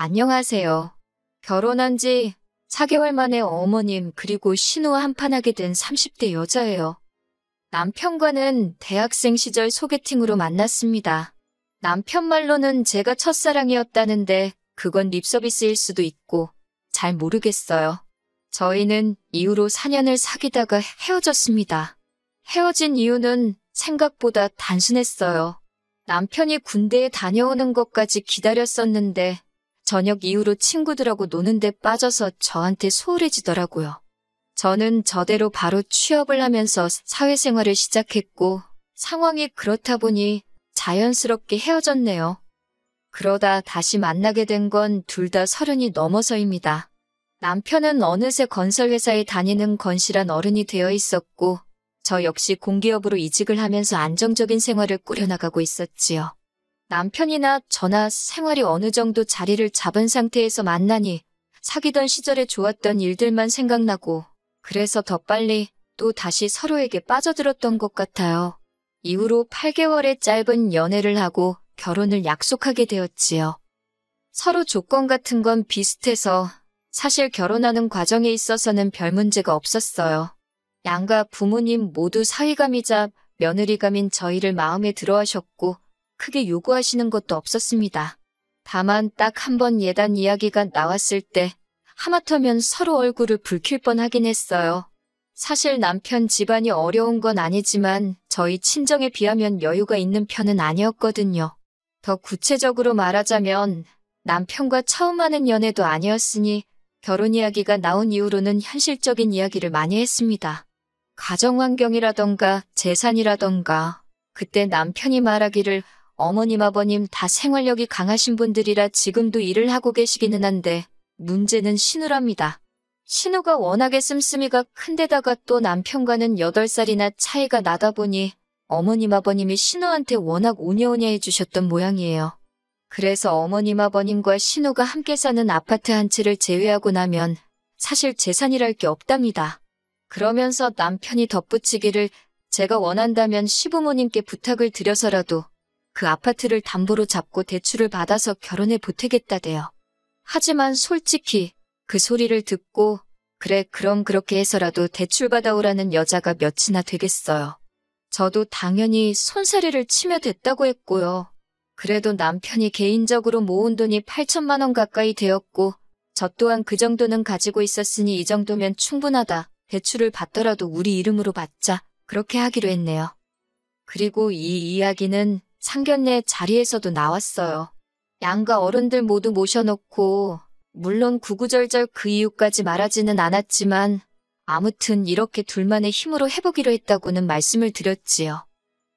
안녕하세요. 결혼한 지 4개월 만에 어머님 그리고 신우와 한판하게 된 30대 여자예요. 남편과는 대학생 시절 소개팅으로 만났습니다. 남편 말로는 제가 첫사랑이었다는데 그건 립서비스일 수도 있고 잘 모르겠어요. 저희는 이후로 4년을 사귀다가 헤어졌습니다. 헤어진 이유는 생각보다 단순했어요. 남편이 군대에 다녀오는 것까지 기다렸었는데 저녁 이후로 친구들하고 노는데 빠져서 저한테 소홀해지더라고요. 저는 저대로 바로 취업을 하면서 사회생활을 시작했고 상황이 그렇다 보니 자연스럽게 헤어졌네요. 그러다 다시 만나게 된 건 둘 다 30이 넘어서입니다. 남편은 어느새 건설회사에 다니는 건실한 어른이 되어 있었고 저 역시 공기업으로 이직을 하면서 안정적인 생활을 꾸려나가고 있었지요. 남편이나 저나 생활이 어느 정도 자리를 잡은 상태에서 만나니 사귀던 시절에 좋았던 일들만 생각나고 그래서 더 빨리 또 다시 서로에게 빠져들었던 것 같아요. 이후로 8개월의 짧은 연애를 하고 결혼을 약속하게 되었지요. 서로 조건 같은 건 비슷해서 사실 결혼하는 과정에 있어서는 별 문제가 없었어요. 양가 부모님 모두 사위감이자 며느리감인 저희를 마음에 들어하셨고 크게 요구하시는 것도 없었습니다. 다만 딱 한 번 예단 이야기가 나왔을 때 하마터면 서로 얼굴을 붉힐 뻔하긴 했어요. 사실 남편 집안이 어려운 건 아니지만 저희 친정에 비하면 여유가 있는 편은 아니었거든요. 더 구체적으로 말하자면 남편과 처음 하는 연애도 아니었으니 결혼 이야기가 나온 이후로는 현실적인 이야기를 많이 했습니다. 가정환경이라던가 재산이라던가 그때 남편이 말하기를 어머님 아버님 다 생활력이 강하신 분들이라 지금도 일을 하고 계시기는 한데 문제는 신우랍니다. 신우가 워낙에 씀씀이가 큰데다가 또 남편과는 8살이나 차이가 나다 보니 어머님 아버님이 신우한테 워낙 오냐오냐 해주셨던 모양이에요. 그래서 어머님 아버님과 신우가 함께 사는 아파트 한 채를 제외하고 나면 사실 재산이랄 게 없답니다. 그러면서 남편이 덧붙이기를 제가 원한다면 시부모님께 부탁을 드려서라도 그 아파트를 담보로 잡고 대출을 받아서 결혼에 보태겠다대요. 하지만 솔직히 그 소리를 듣고 그래 그럼 그렇게 해서라도 대출 받아오라는 여자가 몇이나 되겠어요. 저도 당연히 손사래를 치며 됐다고 했고요. 그래도 남편이 개인적으로 모은 돈이 8천만 원 가까이 되었고 저 또한 그 정도는 가지고 있었으니 이 정도면 충분하다. 대출을 받더라도 우리 이름으로 받자. 그렇게 하기로 했네요. 그리고 이 이야기는 상견례 자리에서도 나왔어요. 양가 어른들 모두 모셔놓고 물론 구구절절 그 이유까지 말하지는 않았지만 아무튼 이렇게 둘만의 힘으로 해보기로 했다고는 말씀을 드렸지요.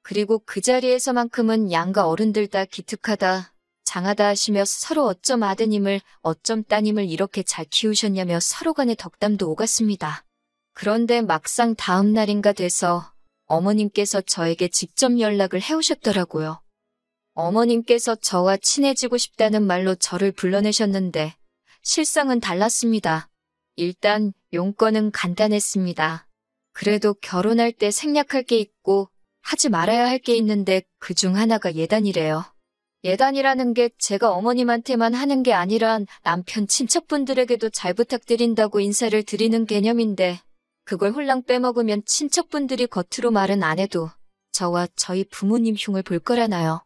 그리고 그 자리에서만큼은 양가 어른들 다 기특하다, 장하다 하시며 서로 어쩜 아드님을 어쩜 따님을 이렇게 잘 키우셨냐며 서로 간의 덕담도 오갔습니다. 그런데 막상 다음 날인가 돼서 어머님께서 저에게 직접 연락을 해오셨더라고요. 어머님께서 저와 친해지고 싶다는 말로 저를 불러내셨는데 실상은 달랐습니다. 일단 용건은 간단했습니다. 그래도 결혼할 때 생략할 게 있고 하지 말아야 할 게 있는데 그중 하나가 예단이래요. 예단이라는 게 제가 어머님한테만 하는 게 아니라 남편 친척분들에게도 잘 부탁드린다고 인사를 드리는 개념인데 그걸 홀랑 빼먹으면 친척분들이 겉으로 말은 안 해도 저와 저희 부모님 흉을 볼 거라나요.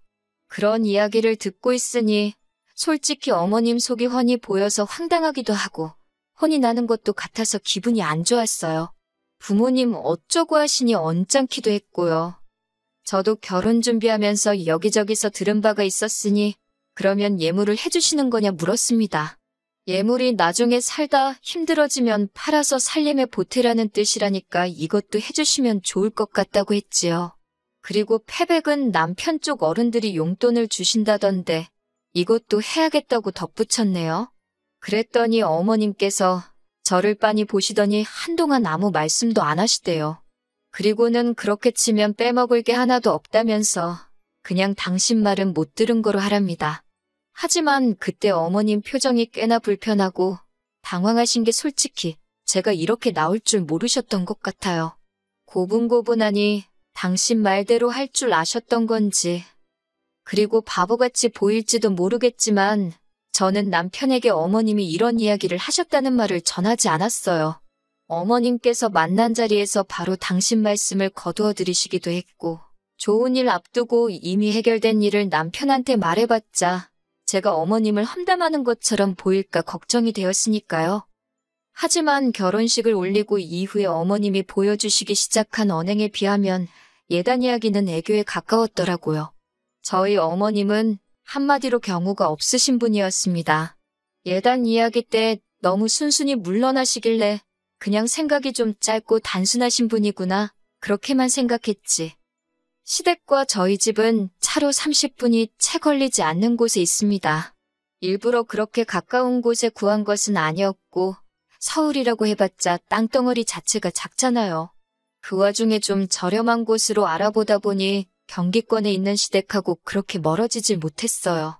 그런 이야기를 듣고 있으니 솔직히 어머님 속이 훤히 보여서 황당하기도 하고 혼이 나는 것도 같아서 기분이 안 좋았어요. 부모님 어쩌고 하시니 언짢기도 했고요. 저도 결혼 준비하면서 여기저기서 들은 바가 있었으니 그러면 예물을 해주시는 거냐 물었습니다. 예물이 나중에 살다 힘들어지면 팔아서 살림에 보태라는 뜻이라니까 이것도 해주시면 좋을 것 같다고 했지요. 그리고 패백은 남편 쪽 어른들이 용돈을 주신다던데 이것도 해야겠다고 덧붙였네요. 그랬더니 어머님께서 저를 빤히 보시더니 한동안 아무 말씀도 안 하시대요. 그리고는 그렇게 치면 빼먹을 게 하나도 없다면서 그냥 당신 말은 못 들은 거로 하랍니다. 하지만 그때 어머님 표정이 꽤나 불편하고 당황하신 게 솔직히 제가 이렇게 나올 줄 모르셨던 것 같아요. 고분고분하니 당신 말대로 할 줄 아셨던 건지 그리고 바보같이 보일지도 모르겠지만 저는 남편에게 어머님이 이런 이야기를 하셨다는 말을 전하지 않았어요. 어머님께서 만난 자리에서 바로 당신 말씀을 거두어 들이시기도 했고, 좋은 일 앞두고 이미 해결된 일을 남편한테 말해봤자 제가 어머님을 험담하는 것처럼 보일까 걱정이 되었으니까요. 하지만 결혼식을 올리고 이후에 어머님이 보여주시기 시작한 언행에 비하면 예단 이야기는 애교에 가까웠더라고요. 저희 어머님은 한마디로 경우가 없으신 분이었습니다. 예단 이야기 때 너무 순순히 물러나시길래 그냥 생각이 좀 짧고 단순하신 분이구나, 그렇게만 생각했지. 시댁과 저희 집은 차로 30분이 채 걸리지 않는 곳에 있습니다. 일부러 그렇게 가까운 곳에 구한 것은 아니었고 서울이라고 해봤자 땅덩어리 자체가 작잖아요. 그 와중에 좀 저렴한 곳으로 알아보다 보니 경기권에 있는 시댁하고 그렇게 멀어지질 못했어요.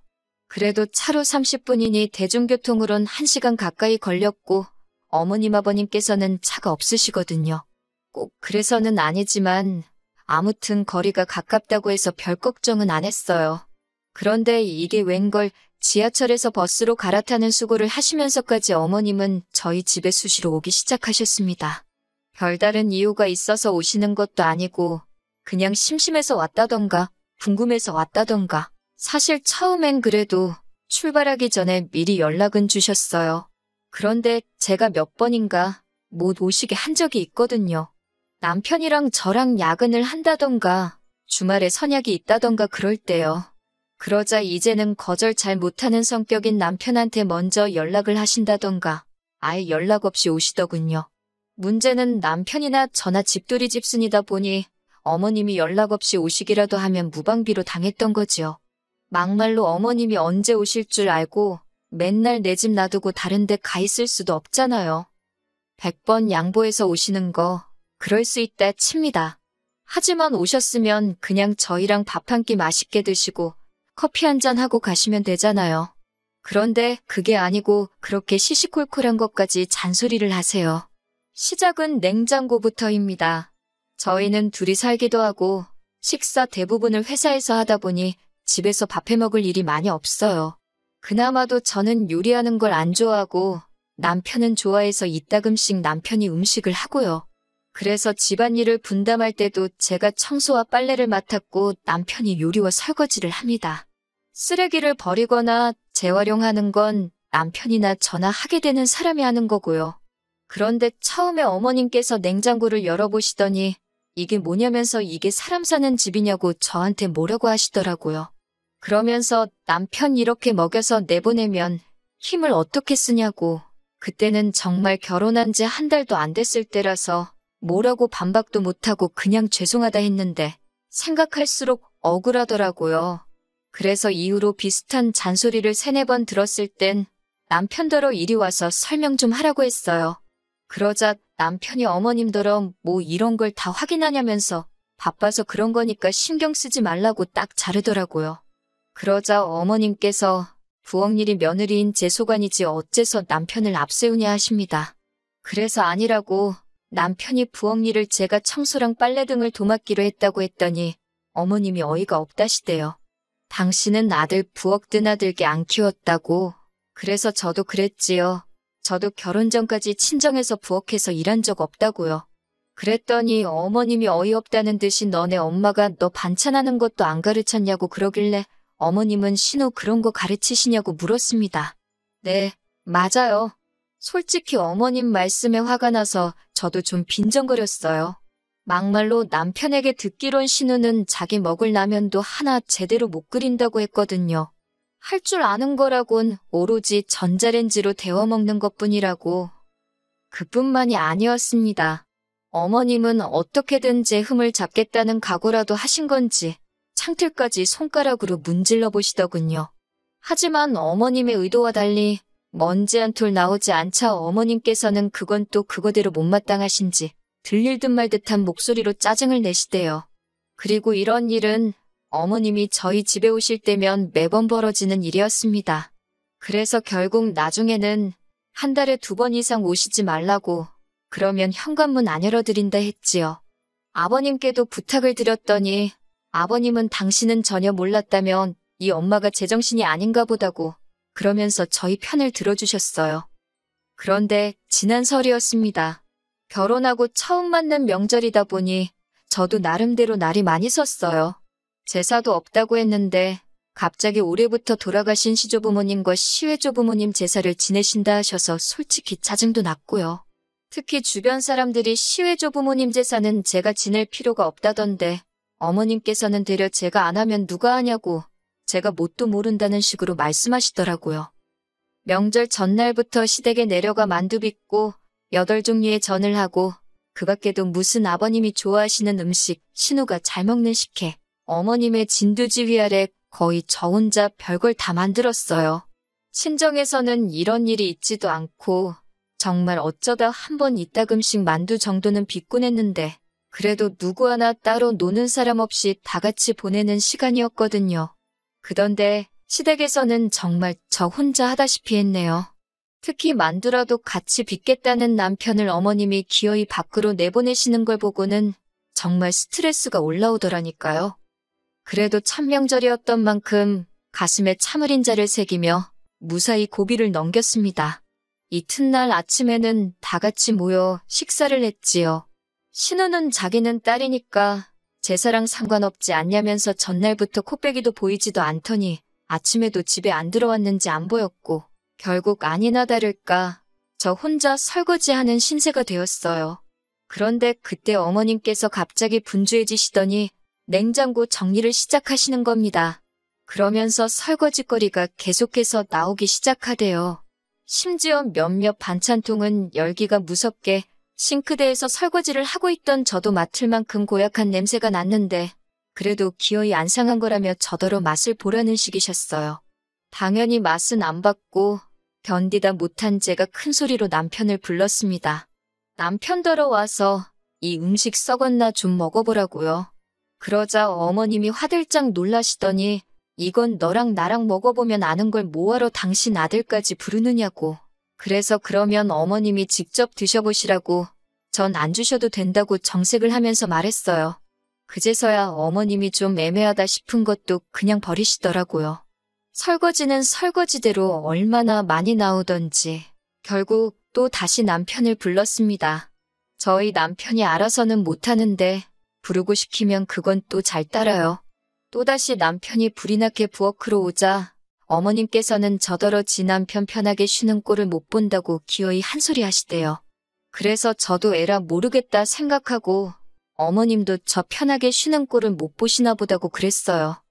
그래도 차로 30분이니 대중교통으론 1시간 가까이 걸렸고 어머님 아버님께서는 차가 없으시거든요. 꼭 그래서는 아니지만 아무튼 거리가 가깝다고 해서 별 걱정은 안 했어요. 그런데 이게 웬걸 지하철에서 버스로 갈아타는 수고를 하시면서까지 어머님은 저희 집에 수시로 오기 시작하셨습니다. 별다른 이유가 있어서 오시는 것도 아니고 그냥 심심해서 왔다던가 궁금해서 왔다던가. 사실 처음엔 그래도 출발하기 전에 미리 연락은 주셨어요. 그런데 제가 몇 번인가 못 오시게 한 적이 있거든요. 남편이랑 저랑 야근을 한다던가 주말에 선약이 있다던가 그럴 때요. 그러자 이제는 거절 잘 못하는 성격인 남편한테 먼저 연락을 하신다던가 아예 연락 없이 오시더군요. 문제는 남편이나 저나 집돌이 집순이다 보니 어머님이 연락 없이 오시기라도 하면 무방비로 당했던 거지요. 막말로 어머님이 언제 오실 줄 알고 맨날 내 집 놔두고 다른 데 가 있을 수도 없잖아요. 100번 양보해서 오시는 거 그럴 수 있다 칩니다. 하지만 오셨으면 그냥 저희랑 밥 한 끼 맛있게 드시고 커피 한 잔 하고 가시면 되잖아요. 그런데 그게 아니고 그렇게 시시콜콜한 것까지 잔소리를 하세요. 시작은 냉장고부터입니다. 저희는 둘이 살기도 하고 식사 대부분을 회사에서 하다 보니 집에서 밥해 먹을 일이 많이 없어요. 그나마도 저는 요리하는 걸 안 좋아하고 남편은 좋아해서 이따금씩 남편이 음식을 하고요. 그래서 집안일을 분담할 때도 제가 청소와 빨래를 맡았고 남편이 요리와 설거지를 합니다. 쓰레기를 버리거나 재활용하는 건 남편이나 저나 하게 되는 사람이 하는 거고요. 그런데 처음에 어머님께서 냉장고를 열어보시더니 이게 뭐냐면서 이게 사람 사는 집이냐고 저한테 뭐라고 하시더라고요. 그러면서 남편 이렇게 먹여서 내보내면 힘을 어떻게 쓰냐고. 그때는 정말 결혼한 지 한 달도 안 됐을 때라서 뭐라고 반박도 못하고 그냥 죄송하다 했는데 생각할수록 억울하더라고요. 그래서 이후로 비슷한 잔소리를 3-4번 들었을 땐 남편더러 이리 와서 설명 좀 하라고 했어요. 그러자 남편이 어머님더러 뭐 이런 걸 다 확인하냐면서 바빠서 그런 거니까 신경 쓰지 말라고 딱 자르더라고요. 그러자 어머님께서 부엌일이 며느리인 제 소관이지 어째서 남편을 앞세우냐 하십니다. 그래서 아니라고 남편이 부엌일을 제가 청소랑 빨래 등을 도맡기로 했다고 했더니 어머님이 어이가 없다시대요. 당신은 아들 부엌 드나들게 안 키웠다고. 그래서 저도 그랬지요. 저도 결혼 전까지 친정에서 부엌에서 일한 적 없다고요. 그랬더니 어머님이 어이없다는 듯이 너네 엄마가 너 반찬하는 것도 안 가르쳤냐고 그러길래 어머님은 신우 그런 거 가르치시냐고 물었습니다. 네, 맞아요. 솔직히 어머님 말씀에 화가 나서 저도 좀 빈정거렸어요. 막말로 남편에게 듣기론 신우는 자기 먹을 라면도 하나 제대로 못 끓인다고 했거든요. 할 줄 아는 거라곤 오로지 전자레인지로 데워 먹는 것뿐이라고. 그뿐만이 아니었습니다. 어머님은 어떻게든 제 흠을 잡겠다는 각오라도 하신 건지 창틀까지 손가락으로 문질러 보시더군요. 하지만 어머님의 의도와 달리 먼지 한 톨 나오지 않자 어머님께서는 그건 또 그거대로 못마땅하신지 들릴 듯 말 듯한 목소리로 짜증을 내시대요. 그리고 이런 일은 어머님이 저희 집에 오실 때면 매번 벌어지는 일이었습니다. 그래서 결국 나중에는 한 달에 2번 이상 오시지 말라고, 그러면 현관문 안 열어드린다 했지요. 아버님께도 부탁을 드렸더니 아버님은 당신은 전혀 몰랐다면 이 엄마가 제정신이 아닌가 보다고 그러면서 저희 편을 들어주셨어요. 그런데 지난 설이었습니다. 결혼하고 처음 맞는 명절이다 보니 저도 나름대로 날이 많이 섰어요. 제사도 없다고 했는데 갑자기 올해부터 돌아가신 시조부모님과 시외조부모님 제사를 지내신다 하셔서 솔직히 짜증도 났고요. 특히 주변 사람들이 시외조부모님 제사는 제가 지낼 필요가 없다던데 어머님께서는 되려 제가 안 하면 누가 하냐고 제가 뭣도 모른다는 식으로 말씀하시더라고요. 명절 전날부터 시댁에 내려가 만두 빚고 8종류의 전을 하고 그 밖에도 무슨 아버님이 좋아하시는 음식, 신우가 잘 먹는 식혜, 어머님의 진두지 위아래 거의 저 혼자 별걸 다 만들었어요. 친정에서는 이런 일이 있지도 않고 정말 어쩌다 한 번 이따금씩 만두 정도는 빚곤 했는데 그래도 누구 하나 따로 노는 사람 없이 다 같이 보내는 시간이었거든요. 그런데 시댁에서는 정말 저 혼자 하다시피 했네요. 특히 만두라도 같이 빚겠다는 남편을 어머님이 기어이 밖으로 내보내시는 걸 보고는 정말 스트레스가 올라오더라니까요. 그래도 참명절이었던 만큼 가슴에 참을인 자를 새기며 무사히 고비를 넘겼습니다. 이튿날 아침에는 다 같이 모여 식사를 했지요. 신우는 자기는 딸이니까 제사랑 상관없지 않냐면서 전날부터 코빼기도 보이지도 않더니 아침에도 집에 안 들어왔는지 안 보였고 결국 아니나 다를까 저 혼자 설거지하는 신세가 되었어요. 그런데 그때 어머님께서 갑자기 분주해지시더니 냉장고 정리를 시작하시는 겁니다. 그러면서 설거지거리가 계속해서 나오기 시작하대요. 심지어 몇몇 반찬통은 열기가 무섭게 싱크대에서 설거지를 하고 있던 저도 맡을 만큼 고약한 냄새가 났는데 그래도 기어이 안 상한 거라며 저더러 맛을 보라는 식이셨어요. 당연히 맛은 안 봤고 견디다 못한 제가 큰 소리로 남편을 불렀습니다. 남편더러 와서 이 음식 썩었나 좀 먹어보라고요. 그러자 어머님이 화들짝 놀라시더니 이건 너랑 나랑 먹어보면 아는 걸 뭐하러 당신 아들까지 부르느냐고. 그래서 그러면 어머님이 직접 드셔보시라고 전 안 주셔도 된다고 정색을 하면서 말했어요. 그제서야 어머님이 좀 애매하다 싶은 것도 그냥 버리시더라고요. 설거지는 설거지대로 얼마나 많이 나오던지 결국 또 다시 남편을 불렀습니다. 저희 남편이 알아서는 못하는데 부르고 시키면 그건 또 잘 따라요. 또다시 남편이 불이 나게 부엌으로 오자 어머님께서는 저더러 지 남편 편하게 쉬는 꼴을 못 본다고 기어이 한 소리 하시대요. 그래서 저도 에라 모르겠다 생각하고 어머님도 저 편하게 쉬는 꼴을 못 보시나 보다고 그랬어요.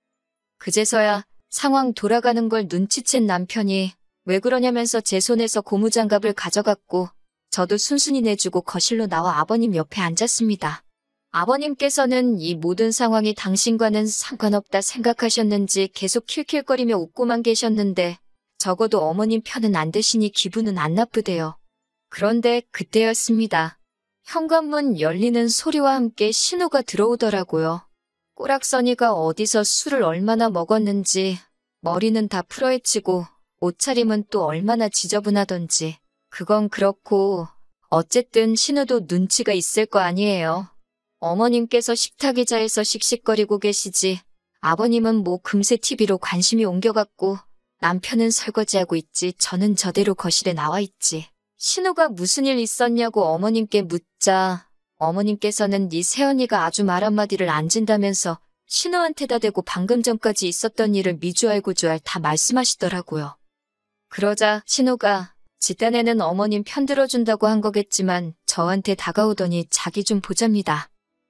그제서야 상황 돌아가는 걸 눈치챈 남편이 왜 그러냐면서 제 손에서 고무장갑을 가져갔고 저도 순순히 내주고 거실로 나와 아버님 옆에 앉았습니다. 아버님께서는 이 모든 상황이 당신과는 상관없다 생각하셨는지 계속 킬킬거리며 웃고만 계셨는데 적어도 어머님 편은 안 드시니 기분은 안 나쁘대요. 그런데 그때였습니다. 현관문 열리는 소리와 함께 신호가 들어오더라고요. 꼬락서니가 어디서 술을 얼마나 먹었는지 머리는 다 풀어헤치고 옷차림은 또 얼마나 지저분하던지 그건 그렇고 어쨌든 신우도 눈치가 있을 거 아니에요. 어머님께서 식탁 의자에서 씩씩거리고 계시지 아버님은 뭐 금세 TV로 관심이 옮겨갔고 남편은 설거지하고 있지 저는 저대로 거실에 나와 있지. 신우가 무슨 일 있었냐고 어머님께 묻자 어머님께서는 네 새언니가 아주 말 한마디를 안 진다면서 신우한테다 대고 방금 전까지 있었던 일을 미주알고주알 다 말씀하시더라고요. 그러자 신우가 지 딴에는 어머님 편들어준다고 한 거겠지만 저한테 다가오더니 자기 좀 보잡니다.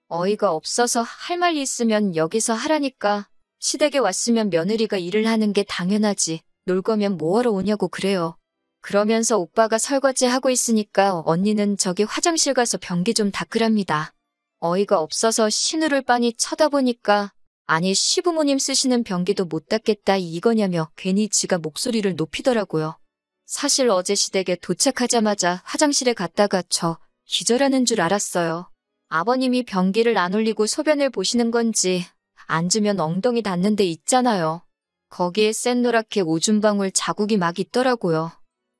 어이가 없어서 할 말 있으면 여기서 하라니까 시댁에 왔으면 며느리가 일을 하는 게 당연하지 놀 거면 뭐하러 오냐고 그래요. 그러면서 오빠가 설거지하고 있으니까 언니는 저기 화장실 가서 변기 좀 닦으랍니다. 어이가 없어서 신우를 빤히 쳐다보니까 아니 시부모님 쓰시는 변기도 못 닦겠다 이거냐며 괜히 지가 목소리를 높이더라고요. 사실 어제 시댁에 도착하자마자 화장실에 갔다가 저 기절하는 줄 알았어요. 아버님이 변기를 안 올리고 소변을 보시는 건지 앉으면 엉덩이 닿는 데 있잖아요. 거기에 샛노랗게 오줌방울 자국이 막 있더라고요.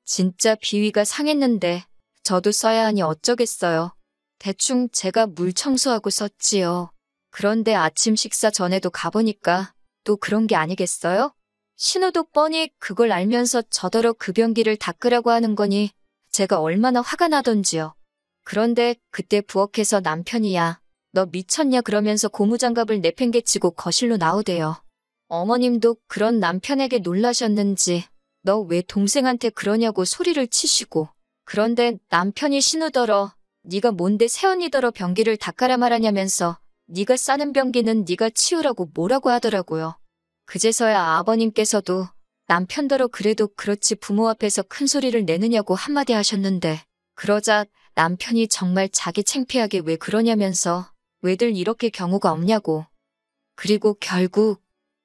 진짜 비위가 상했는데 저도 써야 하니 어쩌겠어요. 대충 제가 물 청소하고 썼지요. 그런데 아침 식사 전에도 가보니까 또 그런 게 아니겠어요? 신우도 뻔히 그걸 알면서 저더러 그 변기를 닦으라고 하는 거니 제가 얼마나 화가 나던지요. 그런데 그때 부엌에서 남편이야. 너 미쳤냐 그러면서 고무장갑을 내팽개치고 거실로 나오대요. 어머님도 그런 남편에게 놀라셨는지 너 왜 동생한테 그러냐고 소리를 치시고 그런데 남편이 신우더러 네가 뭔데 새언니더러 변기를 닦아라 말하냐면서 네가 싸는 변기는 네가 치우라고 뭐라고 하더라고요. 그제서야 아버님께서도 남편더러 그래도 그렇지 부모 앞에서 큰 소리를 내느냐고 한마디 하셨는데 그러자 남편이 정말 자기 창피하게 왜 그러냐면서 왜들 이렇게 경우가 없냐고. 그리고 결국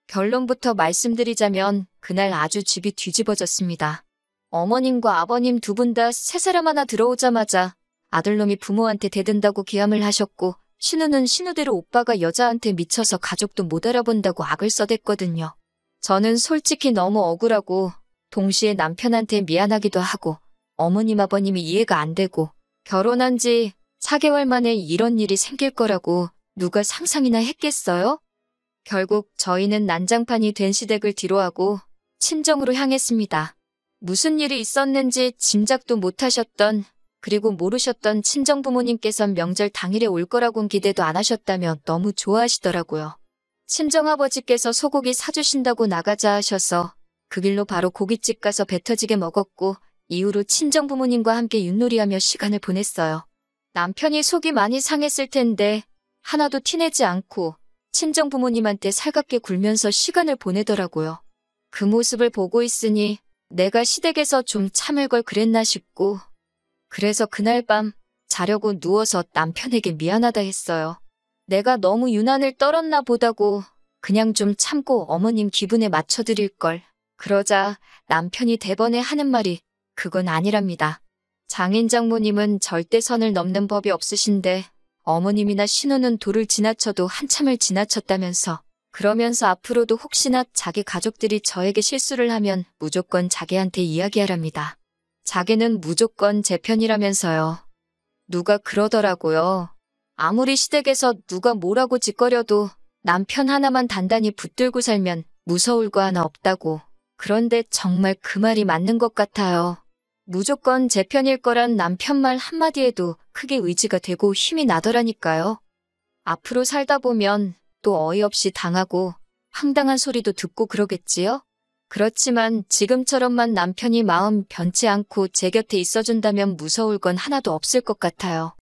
결론부터 말씀드리자면 그날 아주 집이 뒤집어졌습니다. 어머님과 아버님 두 분 다 세 사람 하나 들어오자마자 아들놈이 부모한테 대든다고 기함을 하셨고 신우는 신우대로 오빠가 여자한테 미쳐서 가족도 못 알아본다고 악을 써댔거든요. 저는 솔직히 너무 억울하고 동시에 남편한테 미안하기도 하고 어머님 아버님이 이해가 안 되고 결혼한 지 4개월 만에 이런 일이 생길 거라고 누가 상상이나 했겠어요? 결국 저희는 난장판이 된 시댁을 뒤로하고 친정으로 향했습니다. 무슨 일이 있었는지 짐작도 못하셨던 그리고 모르셨던 친정부모님께선 명절 당일에 올 거라고는 기대도 안 하셨다며 너무 좋아하시더라고요. 친정아버지께서 소고기 사주신다고 나가자 하셔서 그 길로 바로 고깃집 가서 배 터지게 먹었고 이후로 친정부모님과 함께 윷놀이하며 시간을 보냈어요. 남편이 속이 많이 상했을 텐데 하나도 티내지 않고 친정부모님한테 살갑게 굴면서 시간을 보내더라고요. 그 모습을 보고 있으니 내가 시댁에서 좀 참을 걸 그랬나 싶고 그래서 그날 밤 자려고 누워서 남편에게 미안하다 했어요. 내가 너무 유난을 떨었나 보다고 그냥 좀 참고 어머님 기분에 맞춰드릴 걸. 그러자 남편이 대번에 하는 말이 그건 아니랍니다. 장인 장모님은 절대 선을 넘는 법이 없으신데 어머님이나 신우는 도를 지나쳐도 한참을 지나쳤다면서 그러면서 앞으로도 혹시나 자기 가족들이 저에게 실수를 하면 무조건 자기한테 이야기하랍니다. 자기는 무조건 제 편이라면서요. 누가 그러더라고요. 아무리 시댁에서 누가 뭐라고 짓거려도 남편 하나만 단단히 붙들고 살면 무서울 거 하나 없다고. 그런데 정말 그 말이 맞는 것 같아요. 무조건 제 편일 거란 남편 말 한마디에도 크게 의지가 되고 힘이 나더라니까요. 앞으로 살다 보면 또 어이없이 당하고 황당한 소리도 듣고 그러겠지요? 그렇지만 지금처럼만 남편이 마음 변치 않고 제 곁에 있어준다면 무서울 건 하나도 없을 것 같아요.